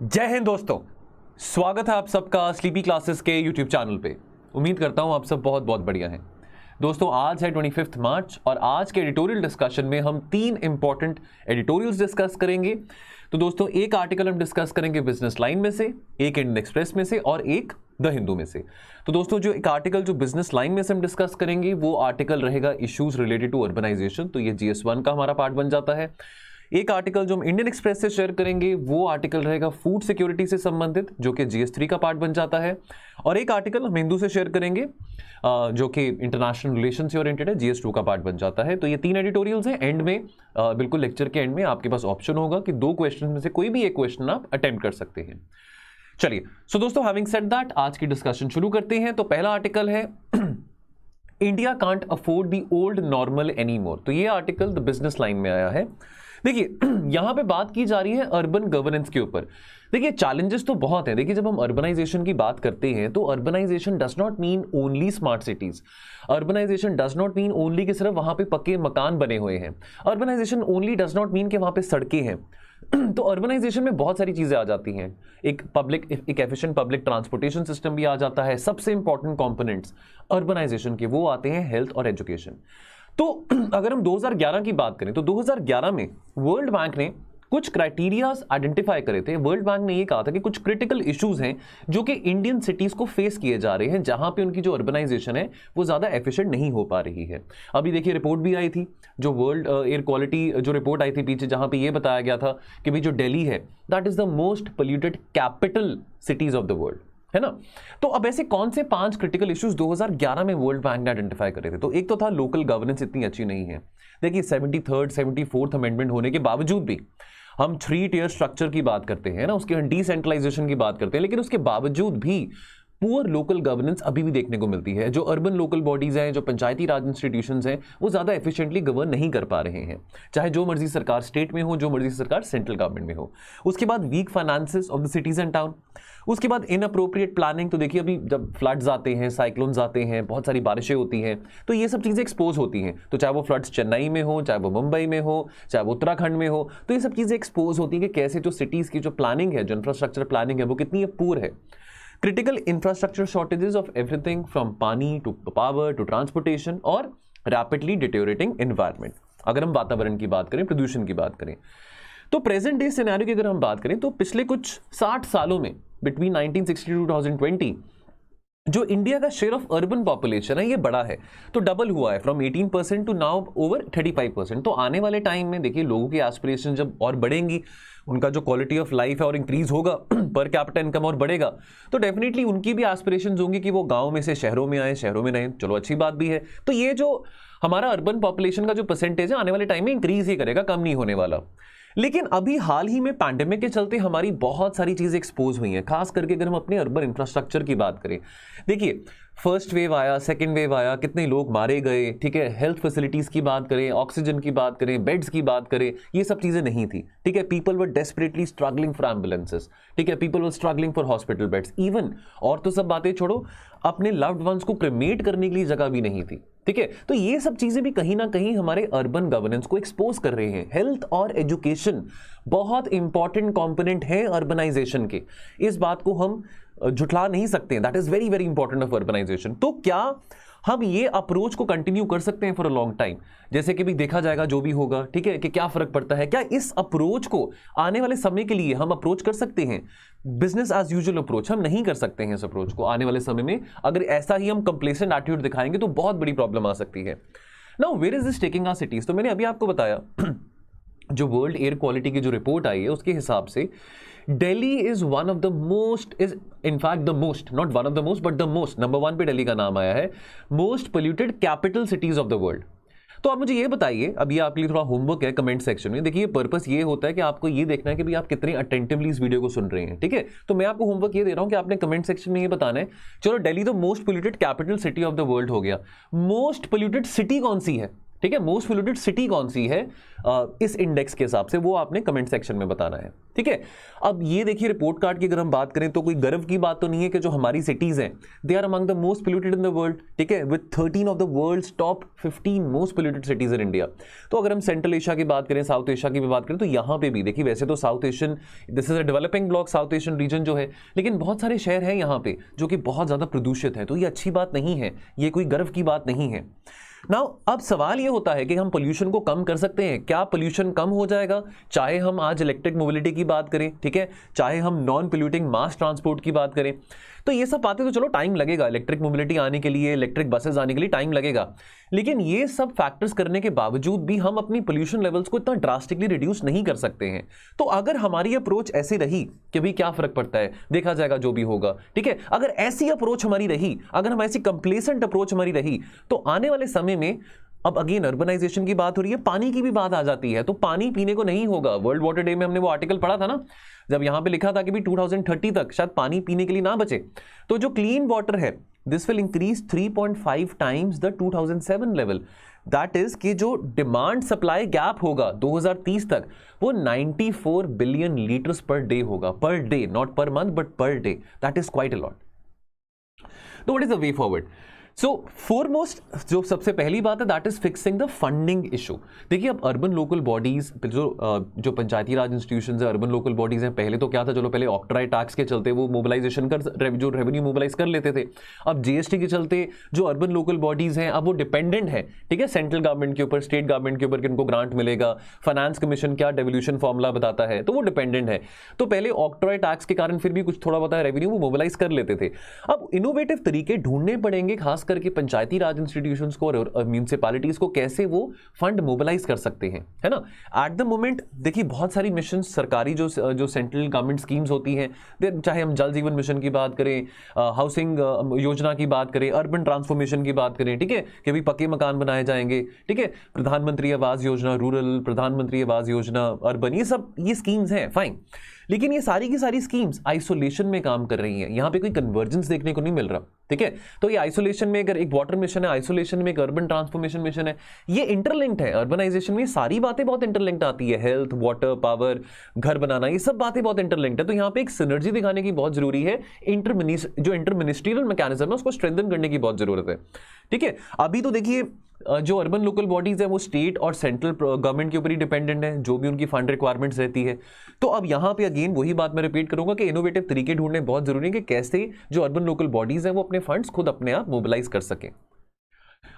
जय हिंद दोस्तों, स्वागत है आप सबका स्लीपी क्लासेस के यूट्यूब चैनल पे। उम्मीद करता हूं आप सब बहुत बहुत बढ़िया हैं। दोस्तों आज है 25 मार्च और आज के एडिटोरियल डिस्कशन में हम 3 इंपॉर्टेंट एडिटोरियल्स डिस्कस करेंगे। तो दोस्तों एक आर्टिकल हम डिस्कस करेंगे बिजनेस लाइन में से, एक इंडियन एक्सप्रेस में से और एक द हिंदू में से। तो दोस्तों जो एक आर्टिकल जो बिजनेस लाइन में से हम डिस्कस करेंगे वो आर्टिकल रहेगा इश्यूज रिलेटेड टू अर्बनाइजेशन, तो ये GS1 का हमारा पार्ट बन जाता है। एक आर्टिकल जो हम इंडियन एक्सप्रेस से शेयर करेंगे वो आर्टिकल रहेगा फूड सिक्योरिटी से संबंधित, जो कि GS3 का पार्ट बन जाता है। और एक आर्टिकल हम हिंदू से शेयर करेंगे जो कि इंटरनेशनल रिलेशन से ओरिएंटेड है, GS2 का पार्ट बन जाता है। तो ये 3 एडिटोरियल्स हैं। एंड में बिल्कुल लेक्चर के एंड में आपके पास ऑप्शन होगा कि 2 क्वेश्चन में से कोई भी एक क्वेश्चन आप अटेम्प्ट कर सकते हैं। चलिए सो दोस्तों, हैविंग सेड दैट आज की डिस्कशन शुरू करते हैं। तो पहला आर्टिकल है India can't afford the old normal any more. तो ये आर्टिकल द बिजनेस लाइन में आया है। देखिए यहां पे बात की जा रही है अर्बन गवर्नेंस के ऊपर। देखिए चैलेंजेस तो बहुत हैं। देखिए जब हम अर्बनाइजेशन की बात करते हैं तो urbanisation does not mean only smart cities. Urbanisation does not mean only कि सिर्फ वहां पे पक्के मकान बने हुए हैं। Urbanisation only does not mean कि वहां पे सड़कें हैं। तो अर्बनाइजेशन में बहुत सारी चीजें आ जाती हैं। एक एफिशिएंट पब्लिक ट्रांसपोर्टेशन सिस्टम भी आ जाता है। सबसे इंपॉर्टेंट कंपोनेंट्स अर्बनाइजेशन के वो आते हैं हेल्थ और एजुकेशन। तो अगर हम 2011 की बात करें तो 2011 में वर्ल्ड बैंक ने कुछ क्राइटेरियाज आइडेंटिफाई करे थे। वर्ल्ड बैंक ने ये कहा था कि कुछ क्रिटिकल इश्यूज हैं जो कि इंडियन सिटीज को फेस किए जा रहे हैं, जहां पे उनकी जो अर्बनाइजेशन है वो ज्यादा एफिशिएंट नहीं हो पा रही है। अभी देखिए रिपोर्ट भी आई थी, जो वर्ल्ड एयर क्वालिटी जो रिपोर्ट आई थी पीछे, जहां पे ये बताया गया था कि भाई जो दिल्ली है that is the most polluted capital cities of the world, है ना। तो अब ऐसे कौन से 5 क्रिटिकल इश्यूज 2011 में वर्ल्ड बैंक ने आइडेंटिफाई करे थे। तो एक तो था लोकल गवर्नेंस इतनी अच्छी नहीं है। देखिए 73rd 74th अमेंडमेंट होने के बावजूद भी हम 3 टियर स्ट्रक्चर की बात करते हैं ना, उसके डिसेंट्रलाइजेशन की बात करते हैं, लेकिन उसके बावजूद भी पुअर लोकल गवर्नेंस अभी भी देखने को मिलती है। जो अर्बन लोकल बॉडीज हैं, जो पंचायती राज इंस्टीट्यूशंस हैं, वो ज्यादा एफिशिएंटली गवर्न नहीं कर पा रहे हैं, चाहे जो मर्जी सरकार स्टेट में हो, जो मर्जी सरकार सेंट्रल गवर्नमेंट में हो। उसके बाद weak finances of the cities and town. उसके बाद इनअप्रोप्रिएट प्लानिंग। तो देखिए अभी जब फ्लड्स आते हैं, साइक्लोन्स आते हैं, बहुत सारी बारिशें होती हैं, तो ये सब चीजें एक्सपोज होती हैं। तो चाहे वो फ्लड्स चेन्नई में हो, चाहे वो मुंबई में हो, चाहे वो उत्तराखंड में हो, तो ये सब चीजें एक्सपोज होती हैं कि कैसे जो सिटीज की जो प्लानिंग है, जो इंफ्रास्ट्रक्चर प्लानिंग है, वो कितनी पुअर है। Critical infrastructure shortages of everything from पानी टू पावर टू ट्रांसपोर्टेशन और रैपिडली डिटेरियोरेटिंग एनवायरनमेंट। अगर हम वातावरण की बात करें, प्रदूषण की बात करें, तो प्रेजेंट डे सिनेरियो की अगर हम बात करें तो पिछले कुछ 60 सालों में बिटवीन 1960 टू 2020 जो इंडिया का शेयर ऑफ अर्बन पॉपुलेशन है ये बड़ा है। तो डबल हुआ है फ्रॉम 18% टू नाउ ओवर 35%। तो आने वाले टाइम में देखिए लोगों की एस्पिरेशन जब और बढ़ेंगी, उनका जो क्वालिटी ऑफ लाइफ है और इंक्रीज होगा, पर कैपिटा इनकम और बढ़ेगा, तो डेफिनेटली उनकी भी एस्पिरेशंस होंगी कि वो गांव में से शहरों में आए, शहरों में रहें। चलो अच्छी बात भी है। तो ये जो हमारा अर्बन पॉपुलेशन का जो परसेंटेज है आने वाले टाइम में इंक्रीज ही करेगा, कम नहीं होने वाला। लेकिन अभी हाल ही में पैंडेमिक के चलते हमारी बहुत सारी चीजें एक्सपोज हुई हैं, खास करके अगर हम अपने अर्बन इंफ्रास्ट्रक्चर की बात करें। देखिए फर्स्ट वेव आया, सेकंड वेव आया, कितने लोग मारे गए, ठीक है। हेल्थ फैसिलिटीज की बात करें, ऑक्सीजन की बात करें, बेड्स की बात करें, ये सब चीजें नहीं थी, ठीक है। People were desperately struggling for ambulances, ठीक है। People were struggling for hospital beds, even और तो सब बातें छोड़ो, अपने लव्ड वंस को क्रिमेट करने के लिए जगह भी नहीं थी, ठीक है। तो ये सब चीजें भी कहीं ना कहीं हमारे अर्बन गवर्नेंस को एक्सपोज कर रहे हैं। हेल्थ और एजुकेशन बहुत इंपॉर्टेंट कंपोनेंट है अर्बनाइजेशन के, इस बात को हम झुठला नहीं सकते हैं। That is very very important of urbanisation. तो क्या हम ये अप्रोच को कंटिन्यू कर सकते हैं फॉर अ लॉन्ग टाइम, जैसे कि भी देखा जाएगा जो भी होगा, ठीक है, कि क्या फर्क पड़ता है। क्या इस अप्रोच को आने वाले समय के लिए हम अप्रोच कर सकते हैं? बिजनेस एज यूजुअल अप्रोच हम नहीं कर सकते हैं। इस अप्रोच को आने वाले समय में अगर ऐसा ही हम कंप्लेसेंट एटीट्यूड दिखाएंगे तो बहुत बड़ी प्रॉब्लम आ सकती है। Now where is this taking our cities? तो मैंने अभी आपको बताया जो वर्ल्ड एयर क्वालिटी की जो रिपोर्ट आई है उसके हिसाब से Delhi is one of the most, is in fact the most, not one of the most but the most, number 1 पे दिल्ली का नाम आया है, most polluted capital cities of the world. तो आप मुझे ये बताइए, अब ये आपके लिए थोड़ा होमवर्क है कमेंट सेक्शन में। देखिए पर्पस ये होता है कि आपको ये देखना है कि भाई आप कितने अटेंटिवली इस वीडियो को सुन रहे हैं, ठीक है। तो मैं आपको होमवर्क ये दे रहा हूं कि आपने कमेंट सेक्शन में ये बताना है। चलो दिल्ली तो most polluted capital city of the world हो गया, मोस्ट पोल्यूटेड सिटी कौन सी है? ठीक है, मोस्ट पोल्यूटेड सिटी कौन सी है इस इंडेक्स के हिसाब से, वो आपने कमेंट सेक्शन में बताना है। ठीक है, अब ये देखिए रिपोर्ट कार्ड की अगर हम बात करें तो कोई गर्व की बात तो नहीं है कि जो हमारी सिटीज हैं they are among the most polluted in the world. ठीक है, with 13 of the world's top 15 most polluted cities in India. तो अगर हम सेंट्रल एशिया की बात करें, साउथ एशिया की भी बात करें, तो यहाँ पे भी देखिए वैसे तो south Asian, this is a developing block, south Asian region जो है, लेकिन बहुत सारे शहर हैं यहाँ पे जो कि बहुत ज्यादा प्रदूषित है। तो ये अच्छी बात नहीं है, ये कोई गर्व की बात नहीं है। नाउ अब सवाल ये होता है कि हम पोल्यूशन को कम कर सकते हैं क्या? पोल्यूशन कम हो जाएगा चाहे हम आज इलेक्ट्रिक मोबिलिटी की बात करें, ठीक है, चाहे हम नॉन पोल्यूटिंग मास ट्रांसपोर्ट की बात करें। तो ये सब बातें तो चलो टाइम लगेगा, इलेक्ट्रिक मोबिलिटी आने के लिए, इलेक्ट्रिक बसेस आने के लिए टाइम लगेगा, लेकिन ये सब फैक्टर्स करने के बावजूद भी हम अपनी पोल्यूशन लेवल्स को इतना ड्रास्टिकली रिड्यूस नहीं कर सकते हैं। तो अगर हमारी अप्रोच ऐसी रही कि भाई क्या फर्क पड़ता है, देखा जाएगा जो भी होगा, ठीक है, अगर ऐसी अप्रोच हमारी रही, अगर हम ऐसी कंप्लेसेंट अप्रोच हमारी रही, तो आने वाले समय में, अब अगेन अर्बनाइजेशन की बात हो रही है, पानी की भी बात आ जाती है, तो पानी पीने को नहीं होगा। वर्ल्ड वाटर डे में हमने वो आर्टिकल पढ़ा था ना, जब यहां पे लिखा था कि भी 2030 तक शायद पानी पीने के लिए ना बचे। तो जो क्लीन वाटर है this will increase 3.5 times the 2007 level. That is कि जो डिमांड सप्लाई गैप होगा 2030 तक वो 94 बिलियन लीटर्स पर डे होगा, per day, not per month but per day. That is quite a lot. तो what is the way forward? So foremost जो सबसे पहली बात है that is fixing the funding issue. देखिए अब अर्बन लोकल बॉडीज जो पंचायती राज इंस्टीट्यूशंस है, अर्बन लोकल बॉडीज हैं, पहले तो क्या था, चलो पहले ऑक्ट्राई टैक्स के चलते वो मोबिलाइजेशन कर, जो रेवेन्यू मोबिलाइज कर लेते थे। अब जीएसटी के चलते जो अर्बन लोकल बॉडीज हैं अब वो डिपेंडेंट है, ठीक है, सेंट्रल गवर्नमेंट के ऊपर, स्टेट गवर्नमेंट के ऊपर कि उनको ग्रांट मिलेगा, फाइनेंस कमीशन क्या डेवल्यूशन फॉर्मूला बताता है, तो वो डिपेंडेंट है। तो पहले ऑक्ट्राई टैक्स के कारण फिर भी कुछ थोड़ा बहुत रेवेन्यू वो मोबिलाइज कर लेते थे। अब इनोवेटिव तरीके ढूंढने पड़ेंगे, खास करके पंचायती राज इंस्टीट्यूशंस को और म्यूनिसिपैलिटीज को, कैसे वो फंड मोबिलाइज कर सकते हैं, है ना। एट द मोमेंट देखिए बहुत सारी मिशन सरकारी जो सेंट्रल गवर्नमेंट स्कीम्स होती हैं, चाहे हम जल जीवन मिशन की बात करें, हाउसिंग योजना की बात करें, अर्बन ट्रांसफॉर्मेशन की बात करें, ठीक है, कि भी पक्के मकान बनाए जाएंगे, ठीक है, प्रधानमंत्री आवास योजना रूरल, प्रधानमंत्री आवास योजना अर्बन, ये सब ये स्कीम्स हैं, फाइन। लेकिन ये सारी की सारी स्कीम्स आइसोलेशन में काम कर रही हैं, यहां पे कोई कन्वर्जेंस देखने को नहीं मिल रहा, ठीक है। तो ये आइसोलेशन में अगर एक वाटर मिशन है, आइसोलेशन में एक अर्बन ट्रांसफॉर्मेशन मिशन है, ये इंटरलिंक्ड है। अर्बनाइजेशन में सारी बातें बहुत इंटरलिंक्ड आती है, हेल्थ, वाटर, पावर, घर बनाना, ये सब बातें बहुत इंटरलिंक्ड है। तो यहाँ पे एक सिनर्जी दिखाने की बहुत जरूरी है, जो इंटरमिनिस्ट्रियल मैकेनिज्म है उसको स्ट्रेंथन करने की बहुत जरूरत है, ठीक है। अभी तो देखिए जो अर्बन लोकल बॉडीज है वो स्टेट और सेंट्रल गवर्नमेंट के ऊपर ही डिपेंडेंट है, जो भी उनकी फंड रिक्वायरमेंट्स रहती है। तो अब यहाँ पे अगेन वही बात मैं रिपीट करूंगा कि इनोवेटिव तरीके ढूंढने बहुत जरूरी है कि कैसे जो अर्बन लोकल बॉडीज हैं वो अपने फंड्स खुद अपने आप मोबिलाइज कर सकें।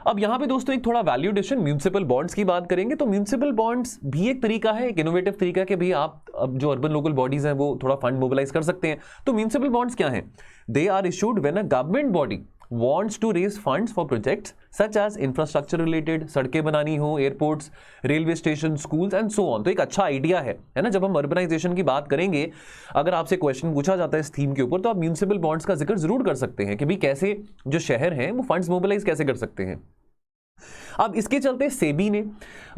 अब यहां पे दोस्तों एक थोड़ा वैल्यू एडिशन म्युनिसिपल बॉन्ड्स की बात करेंगे। तो म्युनिसिपल बॉन्ड्स भी एक तरीका है, एक इनोवेटिव तरीका कि भाई आप अब जो अर्बन लोकल बॉडीज हैं वो थोड़ा फंड मोबिलाइज कर सकते हैं। तो म्युनिसिपल बॉन्ड्स क्या हैं? They are issued when a government body wants to raise funds for projects such as infrastructure related, सड़कें बनानी हो, airports, railway station, schools and so on. तो एक अच्छा आइडिया है ना। जब हम अर्बनाइजेशन की बात करेंगे, अगर आपसे क्वेश्चन पूछा जाता है इस थीम के ऊपर, तो आप म्युनिसिपल बॉन्ड्स का जिक्र जरूर कर सकते हैं कि भाई कैसे जो शहर हैं वो फंड्स मोबिलाइज कैसे कर सकते हैं। अब इसके चलते सेबी ने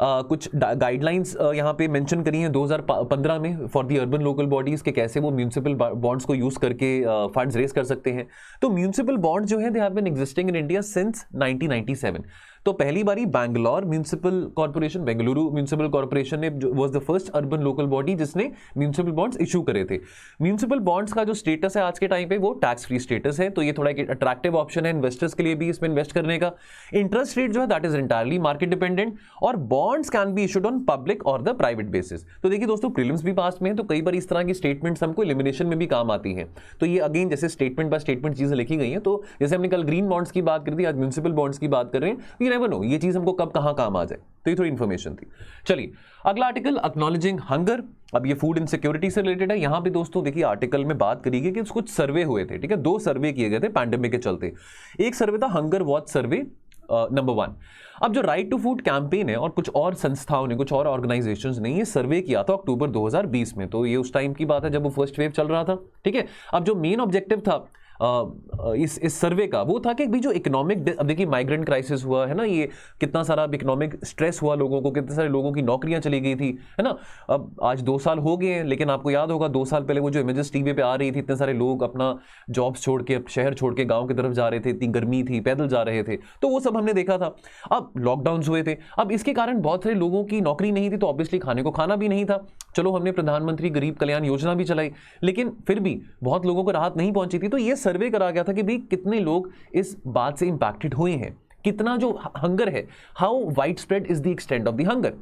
कुछ गाइडलाइंस यहां पे मेंशन करी हैं 2015 में for the urban local bodies के कैसे वो म्युनिसिपल बॉन्ड्स को यूज करके फंड्स रेज कर सकते हैं। तो म्युनिसिपल बॉन्ड्स जो हैं they have been existing in India since 1997। तो पहली बारी Bangalore municipal corporation, Bengaluru municipal corporation ने was the first urban local body जिसने म्युनिसिपल बॉन्ड्स इशू करे थे। म्युनिसिपल बॉन्ड्स का जो स्टेटस है आज के टाइम पे वो टैक्स फ्री स्टेटस है, तो ये थोड़ा एक अट्रैक्टिव ऑप्शन है इन्वेस्टर्स के लिए भी इसमें इन्वेस्ट करने का। इंटरेस्ट रेट जो है that is entirely market dependent, और bonds can be issued on public और द प्राइवेट बेसिस। तो देखिए दोस्तों प्रीलिम्स भी पास में है, तो कई बार इस तरह की स्टेटमेंट्स हमको एलिमिनेशन में भी काम आती है। तो ये अगेन जैसे स्टेटमेंट बाय स्टेटमेंट चीजें लिखी गई हैं, तो जैसे हमने कल ग्रीन बॉन्ड्स की बात करी थी, आज म्युनिसिपल बॉन्ड्स की बात कर रहे हैं, यू नेवर नो ये चीज हमको कब कहां काम आ जाए। तो ये थोड़ी इंफॉर्मेशन थी। चलिए अगला आर्टिकल, एक्नॉलेजिंग हंगर। अब ये फूड इनसिक्योरिटी से रिलेटेड है। यहां पे दोस्तों देखिए आर्टिकल में बात करी गई कि कुछ सर्वे हुए थे, ठीक है, 2 सर्वे किए गए थे पैंडेमिक के चलते। एक सर्वे था हंगर वॉच सर्वे नंबर 1। अब जो राइट टू फूड कैंपेन है और कुछ और संस्थाओं ने, कुछ और ऑर्गेनाइजेशंस ने ये सर्वे किया था अक्टूबर 2020 में। तो ये उस टाइम की बात है जब वो फर्स्ट वेव चल रहा था, ठीक है। अब जो मेन ऑब्जेक्टिव था इस सर्वे का वो था कि भी जो इकोनॉमिक, अब देखिए माइग्रेंट क्राइसिस हुआ है ना, ये कितना सारा इकोनॉमिक स्ट्रेस हुआ लोगों को, कितने सारे लोगों की नौकरियां चली गई थी, है ना। अब आज 2 साल हो गए हैं, लेकिन आपको याद होगा 2 साल पहले वो जो इमेजेस टीवी पे आ रही थी, इतने सारे लोग अपना जॉब्स छोड़ के, शहर छोड़ के गाँव की तरफ जा रहे थे, इतनी गर्मी थी, पैदल जा रहे थे, तो वो सब हमने देखा था। अब लॉकडाउन हुए थे, अब इसके कारण बहुत सारे लोगों की नौकरी नहीं थी, तो ऑब्वियसली खाने को खाना भी नहीं था। चलो हमने प्रधानमंत्री गरीब कल्याण योजना भी चलाई, लेकिन फिर भी बहुत लोगों को राहत नहीं पहुंची थी। तो ये सर्वे करा गया था कि भाई कितने लोग इस बात से इंपैक्टेड हुए हैं, कितना जो हंगर है, how wide spread is the extent of the hunger.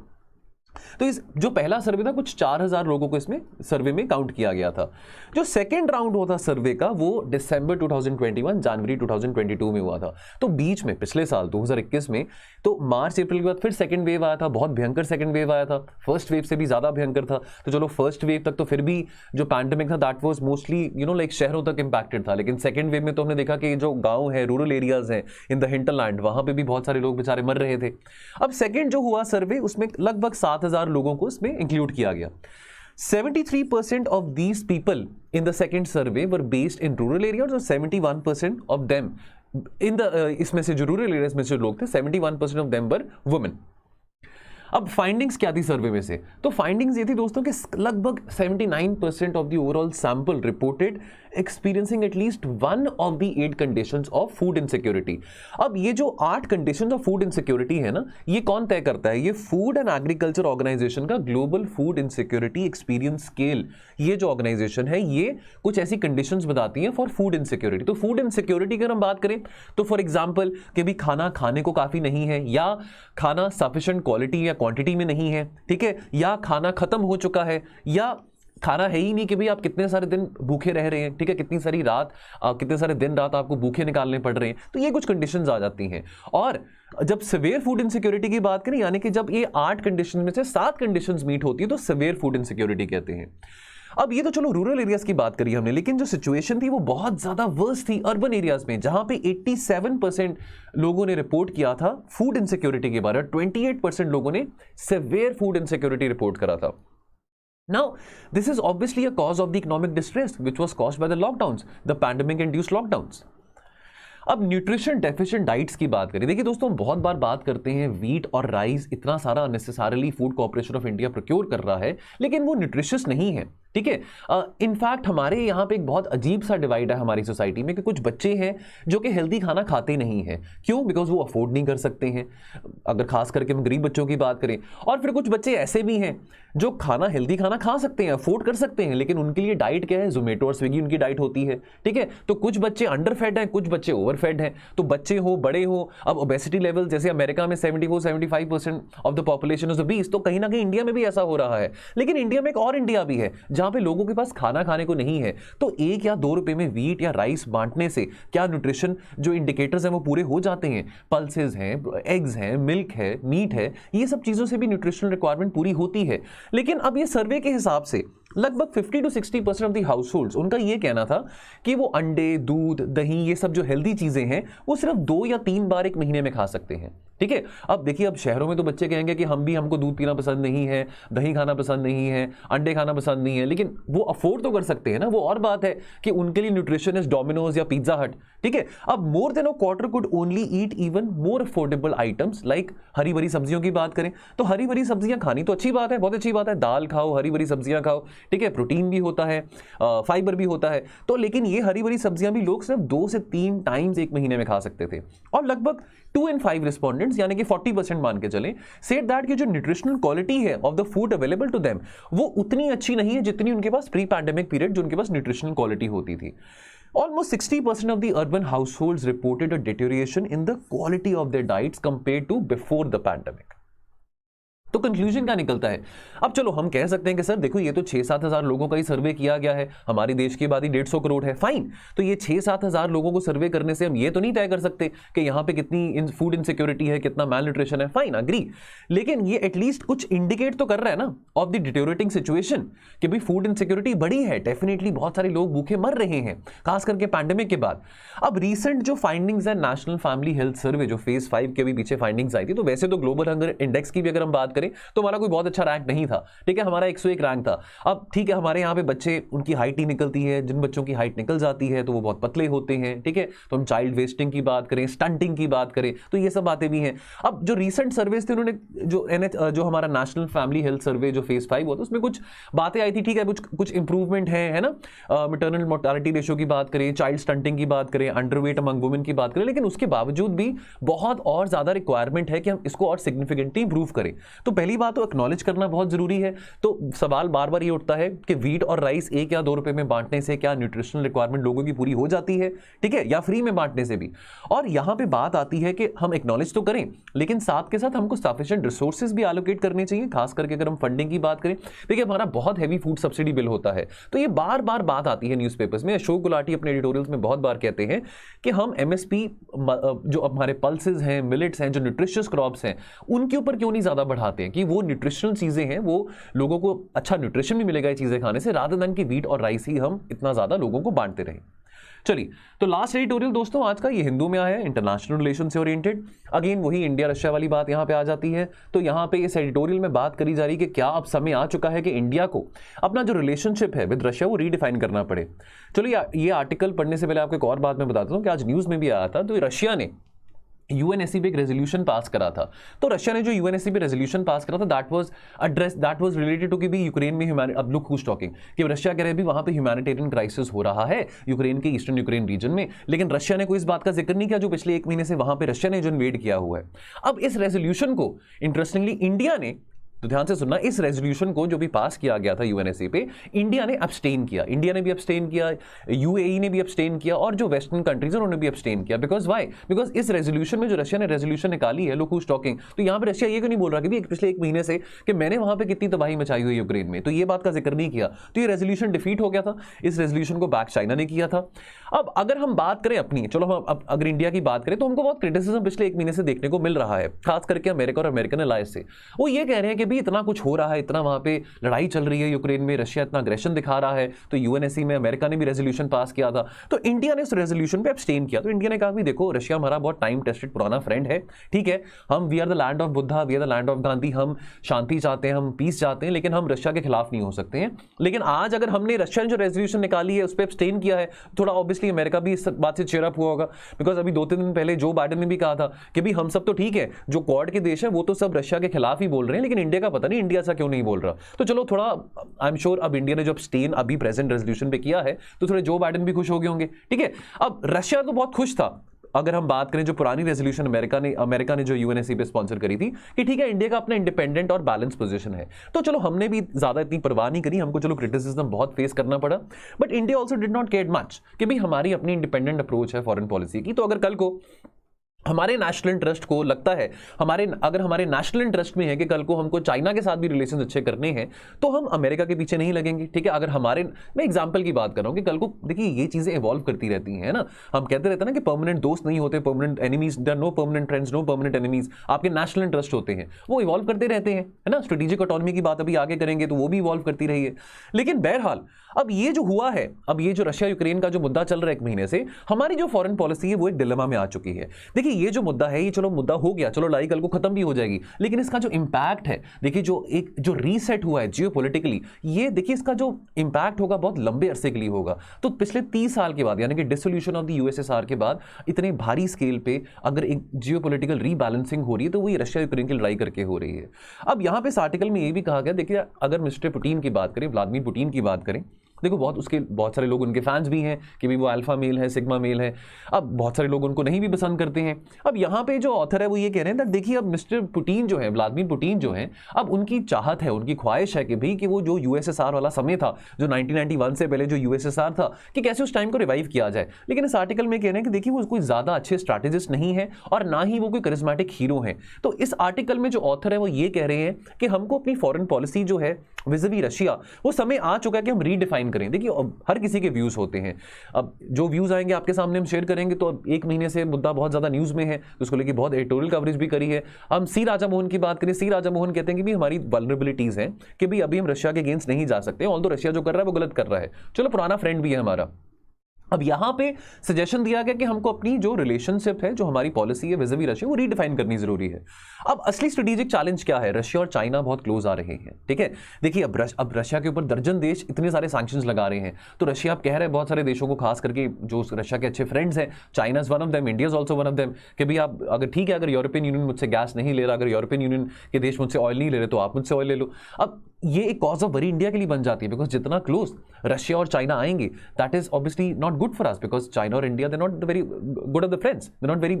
तो इस जो पहला सर्वे था कुछ 4000 लोगों को इसमें सर्वे में काउंट किया गया था। जो सेकेंड राउंड हुआ था सर्वे का वो दिसंबर 2021 जनवरी 2022 में हुआ था। तो बीच में पिछले साल 2021 में तो मार्च अप्रैल के बाद फिर सेकेंड वेव आया था, बहुत भयंकर सेकेंड वेव आया था, फर्स्ट वेव से भी ज्यादा भयंकर था। तो चलो फर्स्ट वेव तक तो फिर भी जो पैंडेमिक था दैट वाज मोस्टली लाइक शहरों तक इंपैक्टेड था, लेकिन सेकेंड वेव में तो हमने देखा कि जो गाँव है, रूरल एरियाज हैं इन द हिंटरलैंड, वहां पर भी बहुत सारे लोग बेचारे मर रहे थे। अब सेकेंड जो हुआ सर्वे उसमें लगभग 7000 लोगों को इसमें इंक्लूड किया गया। 73% of these people in the second survey were based in rural areas और 71% of them in the इसमें से जो रूरल एरियाज में जो लोग थे 71% of them were women। अब फाइंडिंग्स क्या थी सर्वे में से? तो फाइंडिंग्स ये थी दोस्तों कि लगभग 79% of the overall sample reported experiencing at least one of the 8 conditions of food insecurity. अब ये जो 8 कंडीशंस ऑफ फूड इनसिक्योरिटी है ना, ये कौन तय करता है? ये फूड एंड एग्रीकल्चर ऑर्गेनाइजेशन का global food insecurity experience scale, ये जो ऑर्गेनाइजेशन है ये कुछ ऐसी कंडीशंस बताती है फॉर फूड इनसिक्योरिटी। तो फूड इनसिक्योरिटी की अगर हम बात करें तो फॉर एग्जाम्पल कि भी खाना खाने को काफी नहीं है, या खाना सफिशिएंट क्वालिटी या क्वांटिटी में नहीं है, ठीक है, या खाना खत्म हो चुका है, या खाना है ही नहीं कि भाई आप कितने सारे दिन भूखे रह रहे हैं, ठीक है, कितनी सारी रात, कितने सारे दिन रात आपको भूखे निकालने पड़ रहे हैं। तो ये कुछ कंडीशंस आ जाती हैं। और जब सिवियर फूड इनसिक्योरिटी की बात करें, यानी कि जब ये 8 कंडीशन में से 7 कंडीशंस मीट होती है तो सिवियर फूड इनसिक्योरिटी कहते हैं। अब ये तो चलो रूरल एरियाज की बात करी हमने, लेकिन जो सिचुएशन थी वो बहुत ज्यादा वर्स थी अर्बन एरियाज में, जहां पे 87% लोगों ने रिपोर्ट किया था फूड इनसिक्योरिटी के बारे में, 28% लोगों ने सिवियर फूड इनसिक्योरिटी रिपोर्ट करा था। Now, this is obviously a cause of the economic distress which was caused by the lockdowns, the pandemic-induced lockdowns. अब न्यूट्रिशन डेफिशिएंट डाइट्स की बात करें, देखिए दोस्तों बहुत बार बात करते हैं वीट और राइस इतना सारा unnecessarily food corporation of India procure कर रहा है, लेकिन वो न्यूट्रिशियस नहीं है, ठीक है। इनफैक्ट हमारे यहाँ पे एक बहुत अजीब सा डिवाइड है हमारी सोसाइटी में कि कुछ बच्चे हैं जो कि हेल्दी खाना खाते नहीं हैं। क्यों? बिकॉज वो अफोर्ड नहीं कर सकते हैं, अगर खास करके हम गरीब बच्चों की बात करें। और फिर कुछ बच्चे ऐसे भी हैं जो हेल्दी खाना खा सकते हैं, अफोर्ड कर सकते हैं, लेकिन उनके लिए डाइट क्या है? जोमेटो और स्विगी उनकी डाइट होती है, ठीक है। तो कुछ बच्चे अंडर फेड हैं, कुछ बच्चे ओवर फेड हैं। तो बच्चे हो बड़े हो, अब ओबेसिटी लेवल जैसे अमेरिका में 74-75% of the population is obese, तो कहीं ना कहीं इंडिया में भी ऐसा हो रहा है। लेकिन इंडिया में एक और इंडिया भी है जहां पे लोगों के पास खाना खाने को नहीं है। तो 1 या 2 रुपए में वीट या राइस बांटने से क्या न्यूट्रिशन जो इंडिकेटर्स हैं वो पूरे हो जाते हैं? पल्सेस हैं, एग्स हैं, मिल्क है, मीट है, ये सब चीजों से भी न्यूट्रिशनल रिक्वायरमेंट पूरी होती है। लेकिन अब ये सर्वे के हिसाब से लगभग 50-60% ऑफ द हाउसहोल्ड्स, उनका ये कहना था कि वो अंडे, दूध, दही, ये सब जो हेल्दी चीजें हैं वो सिर्फ 2 या 3 बार एक महीने में खा सकते हैं, ठीक है। अब देखिए, अब शहरों में तो बच्चे कहेंगे कि हमको दूध पीना पसंद नहीं है, दही खाना पसंद नहीं है, अंडे खाना पसंद नहीं है, लेकिन वो अफोर्ड तो कर सकते हैं ना। वो और बात है कि उनके लिए न्यूट्रिशन इज डोमिनोज या पिज्जा हट, ठीक है। अब more than a quarter could only eat even more affordable items like हरी भरी सब्जियों की बात करें तो हरी भरी सब्जियां खानी तो अच्छी बात है, बहुत अच्छी बात है, दाल खाओ, हरी भरी सब्जियां खाओ, ठीक है, प्रोटीन भी होता है, फाइबर भी होता है। तो लेकिन ये हरी भरी सब्जियां भी लोग सिर्फ 2 से 3 टाइम्स एक महीने में खा सकते थे। और लगभग 2 in 5 रिस्पोंडेंट्स यानी कि 40% मान के चलें सेड दैट कि जो न्यूट्रिशनल क्वालिटी है of the food available to them वो उतनी अच्छी नहीं है जितनी उनके पास प्री पैंडेमिक पीरियड जो उनके पास न्यूट्रिशनल क्वालिटी होती थी। Almost 60% of the urban households reported a deterioration in the quality of their diets compared to before the pandemic. तो कंक्लूजन क्या निकलता है? अब चलो हम कह सकते हैं कि सर देखो ये तो 6-7 हज़ार लोगों का ही सर्वे किया गया है, हमारी देश की आबादी 150 करोड़ है, फाइन। तो ये 6-7 हज़ार लोगों को सर्वे करने से हम ये तो नहीं तय कर सकते कि यहाँ पे कितनी फूड इनसिक्योरिटी है, कितना मैल न्यूट्रिशन है, फाइन, अग्री। लेकिन ये एटलीस्ट कुछ इंडिकेट तो कर रहा है ना ऑफ द डिटेरियोरेटिंग सिचुएशन कि भाई फूड इनसिक्योरिटी बड़ी है, डेफिनेटली बहुत सारे लोग भूखे मर रहे हैं, खास करके पैंडेमिक के बाद। अब रिसेंट जो फाइंडिंग्स है नेशनल फैमिली हेल्थ सर्वे जो फेज 5 के भी पीछे फाइंडिंग्स आई थी, तो वैसे तो ग्लोबल हंगर इंडेक्स की भी अगर हम बात करें तो हमारा कोई बहुत अच्छा रैंक नहीं था, ठीक है, हमारा 101 रैंक था। अब ठीक है, हमारे यहाँ पे बच्चे, उनकी हाइट ही निकलती है, जिन बच्चों की हाइट निकल जाती है तो वो बहुत पतले होते हैं, ठीक है। तो हम चाइल्ड वेस्टिंग की बात करें, स्टंटिंग की बात करें, तो ये सब बातें भी हैं। अब जो रिसेंट सर्वेस थे उन्होंने जो हमारा नेशनल फैमिली हेल्थ सर्वे जो फेज 5 हुआ था उसमें कुछ बातें आई थी, ठीक है, कुछ इंप्रूवमेंट है ना। मैटरनल मोर्टालिटी रेशियो की बात करें, चाइल्ड स्टंटिंग की बात करें, अंडरवेट अमंग वुमेन की बात करें, लेकिन उसके बावजूद भी बहुत और ज्यादा रिक्वायरमेंट है कि हम इसको और सिग्निफिकेंटली इंप्रूव करें। तो पहली बात तो एक्नॉलेज करना बहुत जरूरी है। तो सवाल बार बार ये उठता है कि व्हीट और राइस 1 या 2 रुपए में बांटने से क्या न्यूट्रिशनल रिक्वायरमेंट लोगों की पूरी हो जाती है, ठीक है, या फ्री में बांटने से भी। और यहां पे बात आती है कि हम एक्नॉलेज तो करें, लेकिन साथ के साथ हमको सफिशिएंट रिसोर्सेज भी एलोकेट करने चाहिए, खास करके अगर हम फंडिंग की बात करें। देखिए, हमारा बहुत हैवी फूड सब्सिडी बिल होता है, तो ये बार बार बात आती है न्यूज़पेपर्स में। अशोक गुलाटी अपने एडिटोरियल्स में बहुत बार कहते हैं कि हम एमएसपी जो हमारे पल्सेस हैं, मिलेट्स हैं, जो न्यूट्रिशियस क्रॉप्स हैं, उनके ऊपर क्यों नहीं ज्यादा बढ़ाते हैं कि वो न्यूट्रिशनल चीजें हैं, वो लोगों को अच्छा न्यूट्रिशन भी मिलेगा ये चीजें खाने से, रादर देन कि व्हीट और राइस ही हम इतना ज्यादा लोगों को बांटते रहें। चलिए, तो लास्ट एडिटोरियल दोस्तों आज का ये हिंदू में आया है, इंटरनेशनल रिलेशन से ओरिएंटेड। अगेन वही इंडिया रशिया वाली बात यहां पे आ जाती है। तो यहां पे इस एडिटोरियल में बात करी जा रही है कि क्या अब समय आ चुका है कि इंडिया को अपना जो रिलेशनशिप है विद रशिया वो रीडिफाइन करना पड़े। चलिए, ये आर्टिकल पढ़ने से पहले आपको एक और बात मैं बताता हूं कि आज न्यूज में भी आया था। तो रशिया ने यूएनएससी पे एक रेजोल्यूशन पास करा था। तो रशिया ने जो यूएनएससी पे रेजोल्यूशन पास करा था, दैट वाज रिलेटेड टू कि भी यूक्रेन में अब लुक हूज टॉकिंग, कि रशिया कह रहे भी वहां पे ह्यूमैनिटेरियन क्राइसिस हो रहा है यूक्रेन के ईस्टर्न यूक्रेन रीजन में, लेकिन रशिया ने कोई इस बात का जिक्र नहीं किया जो पिछले 1 महीने से वहां पे रशिया ने जो इन्वेड किया हुआ है। अब इस रेजोल्यूशन को इंटरेस्टिंगली इंडिया ने, तो ध्यान से सुनना, इस रेजोल्यूशन को जो भी पास किया गया था यूएनएससी पे, इंडिया ने अब्सटेन किया। इंडिया ने भी अब्सटेन किया, यूएई ने भी अब्सटेन किया, और जो वेस्टर्न कंट्रीज उन्होंने भी अब्सटेन किया। Because why? बिकॉज इस रेजोल्यूशन में जो रशिया ने रेजोल्यूशन निकाली है, लुक हूज टॉकिंग, तो यहां पर रशिया ये क्यों नहीं बोल रहा कि भी पिछले 1 महीने से कि मैंने वहां पर कितनी तबाही मचाई हुई यूक्रेन में, तो ये बात का जिक्र नहीं किया। तो ये रेजोल्यूशन डिफीट हो गया था। इस रेजोल्यूशन को बैक चाइना ने किया था। अब अगर हम बात करें अपनी, चलो हम अगर इंडिया की बात करें, तो हमको बहुत क्रिटिसिज्म पिछले 1 महीने से देखने को मिल रहा है, खास करके अमेरिका और अमेरिकन अलायंस से। वो ये कह रहे हैं कि भी इतना कुछ हो रहा है, इतना वहां पे लड़ाई चल रही है यूक्रेन में, रशिया इतना अग्रेशन दिखा रहा है, तो यूएनएससी में अमेरिका ने भी रेजोल्यूशन पास किया था, तो इंडिया ने उस रेजोल्यूशन पे अब्सटेन किया। तो इंडिया ने कहा भी देखो, रशिया हमारा बहुत टाइम टेस्टेड पुराना फ्रेंड है, ठीक है, हम we are the land of Buddha, we are the land of Gandhi, हम शांति चाहते हैं, हम पीस चाहते हैं, लेकिन हम रशिया के खिलाफ नहीं हो सकते हैं। लेकिन आज अगर हमने रशिया ने जो रेजोल्यूशन निकाली है उस पर अब्सटेन किया है, थोड़ा ऑब्वियसली अमेरिका भी इस बात से चेयर अप हुआ होगा। बिकॉज अभी 2-3 दिन पहले जो बाइडेन ने भी कहा था कि भी हम सब तो ठीक है, जो क्वाड के देश है वो तो सब रशिया के खिलाफ ही बोल रहे हैं, लेकिन इंडिया का पता नहीं इंडिया ऐसा क्यों नहीं बोल रहा। तो चलो थोड़ा, आई एम श्योर अब इंडिया ने जो अब्सटेन अभी प्रेजेंट रेजोल्यूशन पे किया है, तो थोड़े जो बाइडेन भी खुश हो गए होंगे, ठीक है। अब रशिया तो बहुत खुश था। अगर हम बात करें जो पुरानी रेजोल्यूशन अमेरिका ने जो यूएनएससी पे स्पॉन्सर करी थी, कि ठीक है इंडिया का अपना इंडिपेंडेंट और बैलेंस पोजीशन है, तो चलो हमने भी ज्यादा इतनी परवाह नहीं करी, हमको चलो क्रिटिसिज्म बहुत फेस करना पड़ा, but India also did not care much कि भाई हमारी अपनी इंडिपेंडेंट अप्रोच है फॉरेन पॉलिसी की। तो अगर कल को हमारे नेशनल इंटरेस्ट को लगता है, अगर हमारे नेशनल इंटरेस्ट में है कि कल को हमको चाइना के साथ भी रिलेशन अच्छे करने हैं, तो हम अमेरिका के पीछे नहीं लगेंगे, ठीक है। अगर मैं एग्जांपल की बात कर रहा हूं कि कल को देखिए ये चीजें इवॉल्व करती रहती हैं ना, हम कहते रहते हैं ना कि परमानेंट दोस्त नहीं होते, permanent enemies, there no permanent friends, no permanent enemies. आपके नेशनल इंटरेस्ट होते हैं, वो इवॉल्व करते रहते हैं, है ना। स्ट्रेटेजिक ऑटोनॉमी की बात अभी आगे करेंगे तो वो भी इवॉल्व करती रही है। लेकिन बहरहाल अब ये जो हुआ है, अब ये जो रशिया यूक्रेन का जो मुद्दा चल रहा है 1 महीने से, हमारी जो फॉरेन पॉलिसी है वो एक डिलेमा में आ चुकी है। देखिए ये जो मुद्दा है, चलो मुद्दा हो गया, चलो लड़ाई कल को खत्म भी हो जाएगी, लेकिन इसका जो इंपैक्ट है, देखिए जो रीसेट हुआ है जियोपॉलिटिकली, ये देखिए इसका जो इंपैक्ट होगा बहुत लंबे अरसे के लिए होगा। तो पिछले 30 साल के बाद, यानी कि डिसोल्यूशन ऑफ द यूएसएसआर के बाद, इतने भारी स्केल पे अगर एक जियोपॉलिटिकल रीबैलेंसिंग हो रही है, तो वही रशिया यूक्रेन की लड़ाई करके हो रही है। अब यहां पे इस आर्टिकल में ये भी कहा गया, देखिए अगर मिस्टर पुतिन की बात करें, व्लादिमीर पुतिन की बात करें, देखो बहुत सारे लोग उनके फैंस भी हैं कि भी वो अल्फा मेल है, सिग्मा मेल है। अब बहुत सारे लोग उनको नहीं भी पसंद करते हैं। अब यहाँ पे जो ऑथर है वो ये कह रहे हैं कि देखिए अब मिस्टर पुतिन जो है, व्लादिमीर पुतिन जो है, अब उनकी चाहत है, उनकी ख्वाहिश है कि भाई कि वो जो यूएसएसआर वाला समय था, जो 1991 से पहले जो यूएसएसआर था, कि कैसे उस टाइम को रिवाइव किया जाए। लेकिन इस आर्टिकल में कह रहे हैं कि देखिए वो कोई ज्यादा अच्छे स्ट्रैटेजिस्ट नहीं है और ना ही वो कोई करिश्मेटिक हीरो है। तो इस आर्टिकल में जो ऑथर है वो ये कह रहे हैं कि हमको अपनी फॉरेन पॉलिसी जो है विज़-वी रशिया, वो समय आ चुका है कि हम रीडिफाइन करें। देखिए हर किसी के व्यूज होते हैं, अब जो व्यूज आएंगे आपके सामने हम शेयर करेंगे। तो अब 1 महीने से मुद्दा बहुत ज्यादा न्यूज में है, तो उसको लेकर बहुत एडिटोरियल कवरेज भी करी है। हम सी राजा मोहन की बात करें, सी राजा मोहन कहते हैं कि भी हमारी वल्नरेबिलिटीज हैं कि भी अभी हम रशिया के अगेंस्ट नहीं जा सकते, ऑल्दो रशिया जो कर रहा है वो गलत कर रहा है, चलो पुराना फ्रेंड भी है हमारा। अब यहां पे सजेशन दिया गया कि हमको अपनी जो रिलेशनशिप है, जो हमारी पॉलिसी है विज़-वी रशिया, वो रीडिफाइन करनी जरूरी है। अब असली स्ट्रेटेजिक चैलेंज क्या है? रशिया और चाइना बहुत क्लोज आ रहे हैं, ठीक है। देखिए अब रशिया के ऊपर दर्जन देश इतने सारे सैंक्शंस लगा रहे हैं, तो रशिया अब कह रहे हैं बहुत सारे देशों को, खास करके जो रशिया के अच्छे फ्रेंड्स हैं, China is one of them, India is also one of them, कि भाई आप अगर ठीक है, अगर यूरोपियन यूनियन मुझसे गैस नहीं ले रहा, अगर यूरोपियन यूनियन के देश मुझसे ऑयल नहीं ले रहे, तो आप मुझसे ऑयल ले लो। अब ये एक कॉज ऑफ वरी इंडिया के लिए बन जाती है, बिकॉज जितना क्लोज रशिया और चाइना आएंगे, that is obviously not good for us, because China और India they not very good of the friends, they not very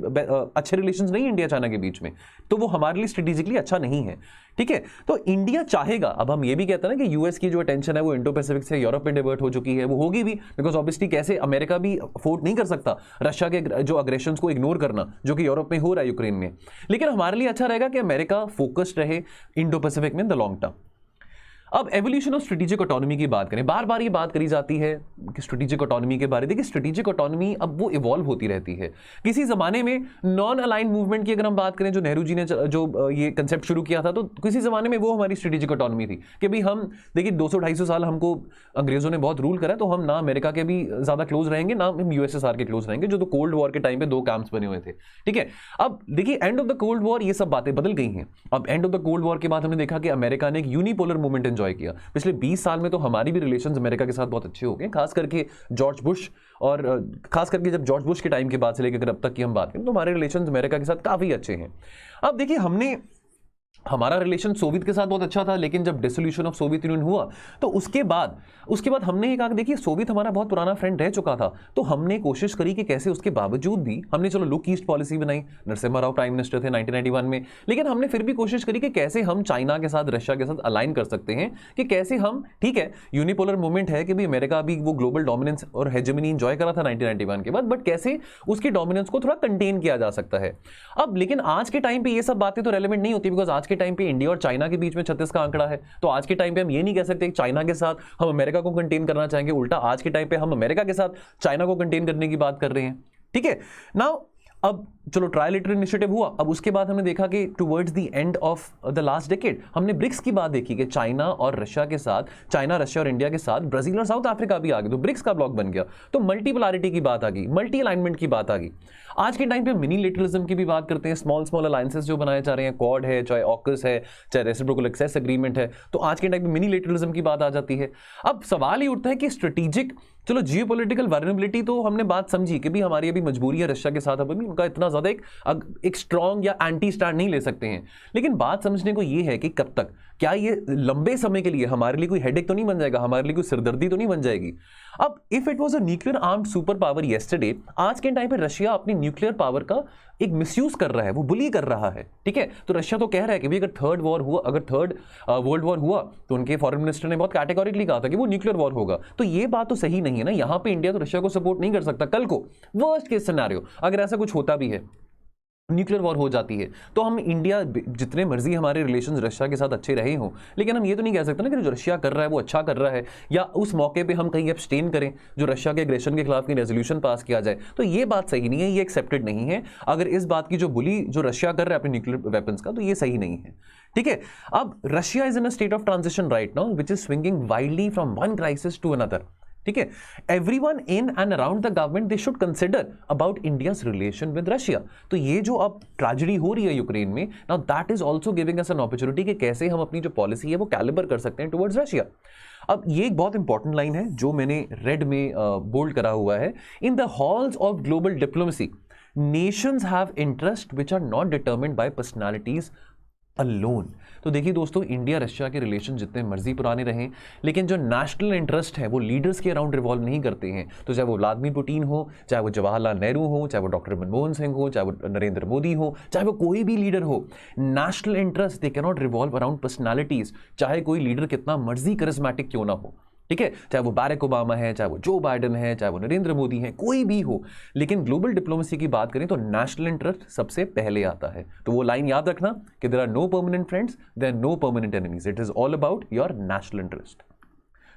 अच्छे रिलेशंस नहीं इंडिया चाइना के बीच में, तो वो हमारे लिए स्ट्रेटेजिकली अच्छा नहीं है, ठीक है। तो इंडिया चाहेगा, अब हम ये भी कहते हैं ना कि यूएस की जो अटेंशन है वो इंडो पैसिफिक से यूरोप में डिवर्ट हो चुकी है, वो होगी भी, बिकॉज ऑब्वियसली कैसे अमेरिका भी अफोर्ड नहीं कर सकता रशिया के जो अग्रेशंस को इग्नोर करना, जो कि यूरोप में हो रहा है, यूक्रेन में। लेकिन हमारे लिए अच्छा रहेगा कि अमेरिका फोकस्ड रहे इंडो पैसिफिक में इन द लॉन्ग टर्म। अब एवोल्यूशन ऑफ स्ट्रेटेजिक ऑटोनॉमी की बात करें, बार बार ये बात करी जाती है कि स्ट्रेटेजिक ऑटोनॉमी के बारे में। देखिए स्ट्रेटेजिक ऑटोनॉमी अब वो इवॉल्व होती रहती है। किसी जमाने में नॉन अलाइन मूवमेंट की अगर हम बात करें, जो नेहरू जी ने जो ये कंसेप्ट शुरू किया था, तो किसी जमाने में वो हमारी स्ट्रेटेजिक ऑटोनॉमी थी कि भाई हम देखिए 200-250 साल हमको अंग्रेजों ने बहुत रूल करा, तो हम ना अमेरिका के भी ज्यादा क्लोज रहेंगे, ना हम यूएसएसआर के क्लोज रहेंगे, जो तो कोल्ड वॉर के टाइम पे 2 कैंप्स बने हुए थे, ठीक है। अब देखिए end of the cold war ये सब बातें बदल गई हैं। अब end of the cold war के बाद हमने देखा कि अमेरिका ने एक यूनिपोलर मूवमेंट एंजॉय किया। पिछले 20 साल में तो हमारी भी रिलेशंस अमेरिका के साथ बहुत अच्छे हो गए, खास करके जॉर्ज बुश, और खास करके जब जॉर्ज बुश के टाइम के बाद से लेकर अब तक की हम बात करें, तो हमारे रिलेशंस अमेरिका के साथ काफी अच्छे हैं। अब देखिए हमारा रिलेशन सोवियत के साथ बहुत अच्छा था, लेकिन जब डिसोल्यूशन ऑफ सोवियत यूनियन हुआ, तो उसके बाद हमने ये कहा कि देखिए सोवियत हमारा बहुत पुराना फ्रेंड रह चुका था, तो हमने कोशिश करी कि कैसे उसके बावजूद भी हमने चलो लुक ईस्ट पॉलिसी बनाई, नरसिम्हा राव प्राइम मिनिस्टर थे 1991 में, लेकिन हमने फिर भी कोशिश करी कि कैसे हम चाइना के साथ, रशिया के साथ अलाइन कर सकते हैं, कि कैसे हम, ठीक है यूनिपोलर मूवमेंट है कि भाई अमेरिका अभी वो ग्लोबल डोमिनेंस और हेजेमनी एंजॉय करा था 1991 के बाद, बट कैसे उसकी डोमिनेंस को थोड़ा कंटेन किया जा सकता है। अब लेकिन आज के टाइम पे ये सब बातें तो रेलेवेंट नहीं होती, बिकॉज आज के टाइम पे इंडिया और चाइना के बीच में 36 का आंकड़ा है, तो आज के टाइम पे हम ये नहीं कह सकते कि चाइना के साथ हम अमेरिका को कंटेन करना चाहेंगे, उल्टा आज के टाइम पे हम अमेरिका के साथ चाइना को कंटेन करने की बात कर रहे हैं, ठीक है। नाउ अब चलो ट्रायलेटरल इनिशिएटिव हुआ, अब उसके बाद हमने देखा कि towards the end of the last decade हमने ब्रिक्स की बात देखी कि चाइना और रशिया के साथ, चाइना रशिया और इंडिया के साथ ब्राजील और साउथ अफ्रीका भी आ गए, तो ब्रिक्स का ब्लॉक बन गया, तो मल्टीपोलैरिटी की बात आ गई, मल्टी अलाइनमेंट की बात आ गई। आज के टाइम पे मिनीलेटरलिज्म की भी बात करते हैं, स्मॉल अलायंसेस जो बनाए जा रहे हैं, क्वाड है, चाहे ऑकस है, चाहे रेसिप्रोकल एक्सेस एग्रीमेंट है, तो आज के टाइम पे मिनीलेटरलिज्म की बात आ जाती है। अब सवाल ये उठता है कि स्ट्रेटेजिक, चलो जियोपॉलिटिकल वल्नरेबिलिटी तो हमने बात समझी कि भी हमारी अभी मजबूरी है रशिया के साथ, अब भी उनका इतना ज्यादा एक स्ट्रॉन्ग या एंटी स्टैंड नहीं ले सकते हैं, लेकिन बात समझने को ये है कि कब तक, क्या ये लंबे समय के लिए हमारे लिए कोई हेडेक तो नहीं बन जाएगा, हमारे लिए कोई सिरदर्दी तो नहीं बन जाएगी। अब if it was a nuclear armed super power yesterday, आज के टाइम पे रशिया अपनी न्यूक्लियर पावर का एक मिसयूज कर रहा है, वो बुली कर रहा है, ठीक है। तो रशिया तो कह रहा है कि अगर थर्ड वर्ल्ड वॉर हुआ, तो उनके फॉरेन मिनिस्टर ने बहुत कैटेगोरिकली कहा था कि वो न्यूक्लियर वॉर होगा, तो ये बात तो सही नहीं है ना। यहां पे इंडिया तो रशिया को सपोर्ट नहीं कर सकता। कल को वर्स्ट केस सिनेरियो अगर ऐसा कुछ होता भी है, न्यूक्लियर वॉर हो जाती है, तो हम इंडिया जितने मर्जी हमारे रिलेशंस रशिया के साथ अच्छे रहे हों, लेकिन हम ये तो नहीं कह सकते ना कि जो रशिया कर रहा है वो अच्छा कर रहा है, या उस मौके पे हम कहीं एब्सटेन करें, जो रशिया के एग्रेशन के खिलाफ कहीं रेजोल्यूशन पास किया जाए, तो ये बात सही नहीं है, ये एक्सेप्टेड नहीं है। अगर इस बात की जो बुली जो रशिया कर रहा है अपने न्यूक्लियर वेपन्स का, तो ये सही नहीं है, ठीक है। अब Russia is in a state of transition right now, which is swinging wildly from one crisis to another, ठीक है। Everyone in and around the government they should consider about India's relation with Russia. तो ये जो अब tragedy हो रही है Ukraine में, now that is also giving us an opportunity कि कैसे हम अपनी जो पॉलिसी है वो कैलिबर कर सकते हैं टुवर्ड्स रशिया। अब ये एक बहुत इंपॉर्टेंट लाइन है जो मैंने रेड में बोल्ड करा हुआ है, in the halls of global diplomacy nations have interest which are not determined by personalities alone. तो देखिए दोस्तों, इंडिया रशिया के रिलेशन जितने मर्जी पुराने रहें, लेकिन जो नेशनल इंटरेस्ट है वो लीडर्स के अराउंड रिवॉल्व नहीं करते हैं। तो चाहे वो व्लादिमीर पुतिन हो, चाहे वो जवाहरलाल नेहरू हो, चाहे वो डॉक्टर मनमोहन सिंह हो, चाहे वो नरेंद्र मोदी हो, चाहे वो कोई भी लीडर हो, national interest they can not revolve around personalities, चाहे कोई लीडर कितना मर्जी करिस्मेटिक क्यों ना हो, ठीक है। चाहे वो बैरक ओबामा है, चाहे वो जो बाइडेन है, चाहे वो नरेंद्र मोदी है, कोई भी हो, लेकिन ग्लोबल डिप्लोमेसी की बात करें तो नेशनल इंटरेस्ट सबसे पहले आता है। तो वो लाइन याद रखना कि there are no permanent friends, there are no permanent enemies, it is all about your national interest.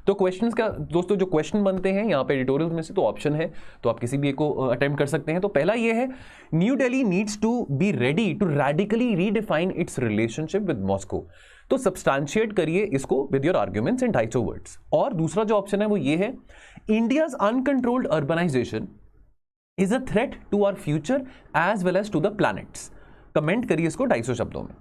तो क्वेश्चंस का दोस्तों जो क्वेश्चन बनते हैं यहाँ पे एडिटोरियल में से, तो ऑप्शन है, तो आप किसी भी एक को अटेम्प्ट कर सकते हैं। तो पहला ये है, New Delhi needs to be ready to radically redefine its relationship with Moscow. तो सब्सटैंशिएट करिए इसको with your arguments in 250 words. और दूसरा जो ऑप्शन है वो ये है, India's uncontrolled urbanisation is a threat to our future as well as to the planets. Comment करिए इसको 250 शब्दों में।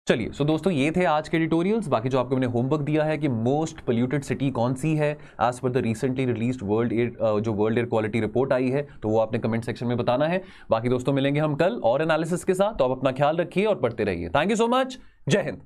चलिए, सो दोस्तों ये थे आज के एडिटोरियल्स। बाकी जो आपको मैंने होमवर्क दिया है कि मोस्ट पोल्यूटेड सिटी कौन सी है as per the recently released world air quality report आई है, तो वो आपने कमेंट सेक्शन में बताना है। बाकी दोस्तों मिलेंगे हम कल और एनालिसिस के साथ, तो आप अपना ख्याल रखिए और पढ़ते रहिए। Thank you so much. जय हिंद।